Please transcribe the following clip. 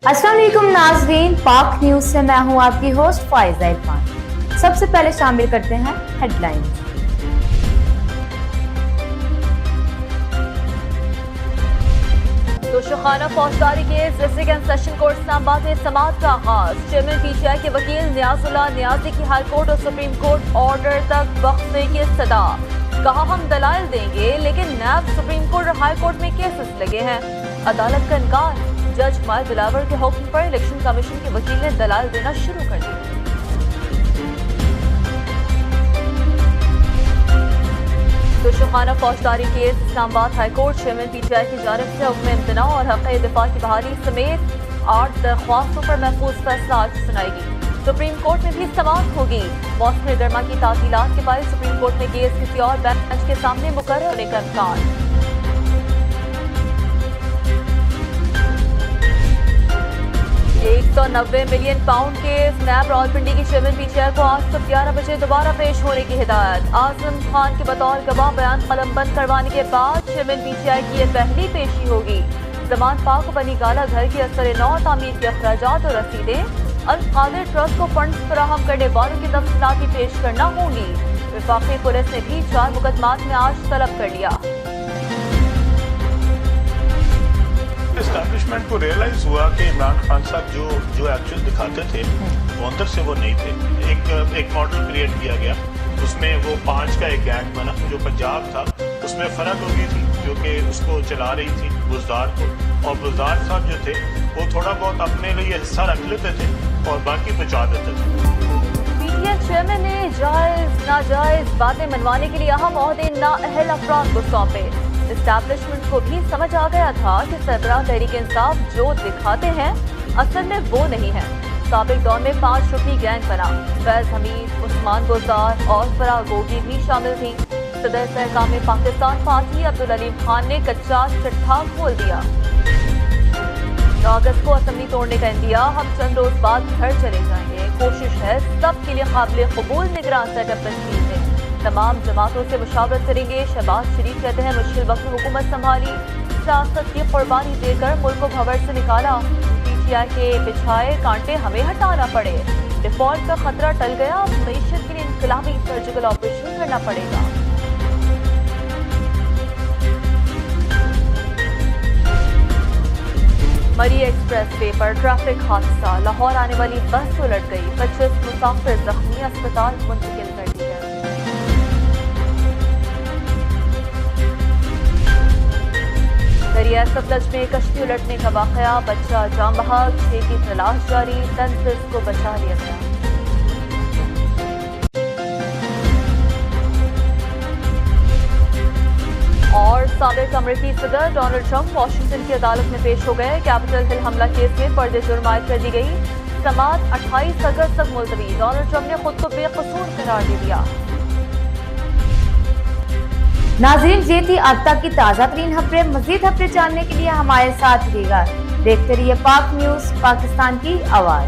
अस्सलाम वालेकुम नाज़रीन, पाक न्यूज से मैं हूं आपकी होस्ट फाइजा इरफान। सबसे पहले शामिल करते हैं हेडलाइंस। दोषखाना फौजदारी case district and session court Islamabad में समाअत का आगाज। चेयरमैन पीटीआई के वकील नियाजुल्लाह नियाजी की हाई कोर्ट और सुप्रीम कोर्ट ऑर्डर तक वक्फे की सदा। कहा हम दलाइल देंगे, लेकिन नैब सुप्रीम कोर्ट और हाई कोर्ट में केसेस लगे हैं। अदालत का इनकार। जज हुमायूं दिलावर के हुक्म पर इलेक्शन कमीशन के वकील ने दलाल देना शुरू कर दिया। दोषखाना फौजदारी case Islamabad high court chairman PTI की जानिब से हुक्म इम्तना और हक़ दिफा की बहाली समेत 8 दरख्वास्तों पर महफूज फैसला आज सुनाएगी। सुप्रीम कोर्ट में भी समाअत होगी। मौसम गर्मा की तातीलात के बाद सुप्रीम कोर्ट में केस किसी और बेंच के सामने मुकर्रर होने का इम्कान। 190 मिलियन पाउंड के स्नैप रावलपिंडी की चेयरमैन पीटीआई को आज सुबह 11 बजे दोबारा पेश होने की हिदायत। आजम खान के बतौर गवाह बयान कलमबंद करवाने के बाद चेयरमैन पीटीआई की यह पहली पेशी होगी। जमान पाक बनी गाला घर की असर नौ तामीर के अखराजात और रसीदें अल कादिर ट्रस्ट को फंड फराहम करने वालों की तफसीलात भी पेश करना होंगी। वफाकी पुलिस ने भी 4 मुकदमात में आज तलब कर लिया। एस्टैब्लिशमेंट को रियलाइज हुआ कि इमरान खान साहब जो एक्चुअल दिखाते थे वो अंदर से वो नहीं थे। एक मॉडल क्रिएट किया गया, उसमें वो 5 का एक गैंग बना जो पंजाब था। उसमें फ़र्क हो गई थी जो कि उसको चला रही थी बुज़दार को, और बुज़दार साहब जो थे वो थोड़ा बहुत अपने लिए हिस्सा रख लेते थे और बाकी बचा देते थे। पीटीआई चेयरमैन ने जायज नाजायज बातें मनवाने के लिए अहम ओहदे नाअहल अफराद को सौंपे। एस्टैब्लिशमेंट को भी समझ आ गया था कि सरबराह तहरीक इंसाफ जो दिखाते हैं असल में वो नहीं है। साबिक दौर में 5 रुकनी गैंग बना। फैज हमीद, उस्मान गुलजार और फराह गोगी भी शामिल थी। सदर सहकाम पाकिस्तान फातही अब्दुल अलीम खान ने कच्चा चट्टा खोल दिया। 9 अगस्त को असेंबली तोड़ने का इंदिया, हम चंद रोज बाद घर चले जाएंगे। कोशिश है सबके लिए काबिल कबूल निगरान सेटअप तश्कील दें। तमाम जमातों से मुशावरत करेंगे। शहबाज शरीफ कहते हैं मुश्किल वक्त में हुकूमत संभाली, सियासत की कुर्बानी देकर मुल्क को भंवर से निकाला। पीटीआई के बिछाए कांटे हमें हटाना पड़े। डिफॉल्ट का खतरा टल गया, अब मईशत के लिए इनकलाबी सर्जिकल ऑपरेशन करना पड़ेगा। मरी एक्सप्रेस वे पर ट्रैफिक हादसा, लाहौर आने वाली बस उलट गई। 25 मुसाफिर जख्मी, अस्पताल मुंतकिल कर दिए गए। दरिया सतलज में कश्ती उलटने का वाकया, बच्चा जाम बहाक, 6 की तलाश जारी, तंज को बचा लिया गया। और साबिक अमेरिकी सदर डोनाल्ड ट्रंप वाशिंगटन की अदालत में पेश हो गए। कैपिटल हिल हमला केस में फर्द जुर्म आयद कर दी गई। समाअत 28 अगस्त तक मुलतवी। डोनाल्ड ट्रंप ने खुद को बेकसूर करार दे दिया। नाज़रीन, ये थी अब तक की ताज़ा तरीन खबरें। मज़ीद खबरें जानने के लिए हमारे साथ रहिएगा। देखते रहिए पाक न्यूज, पाकिस्तान की आवाज़।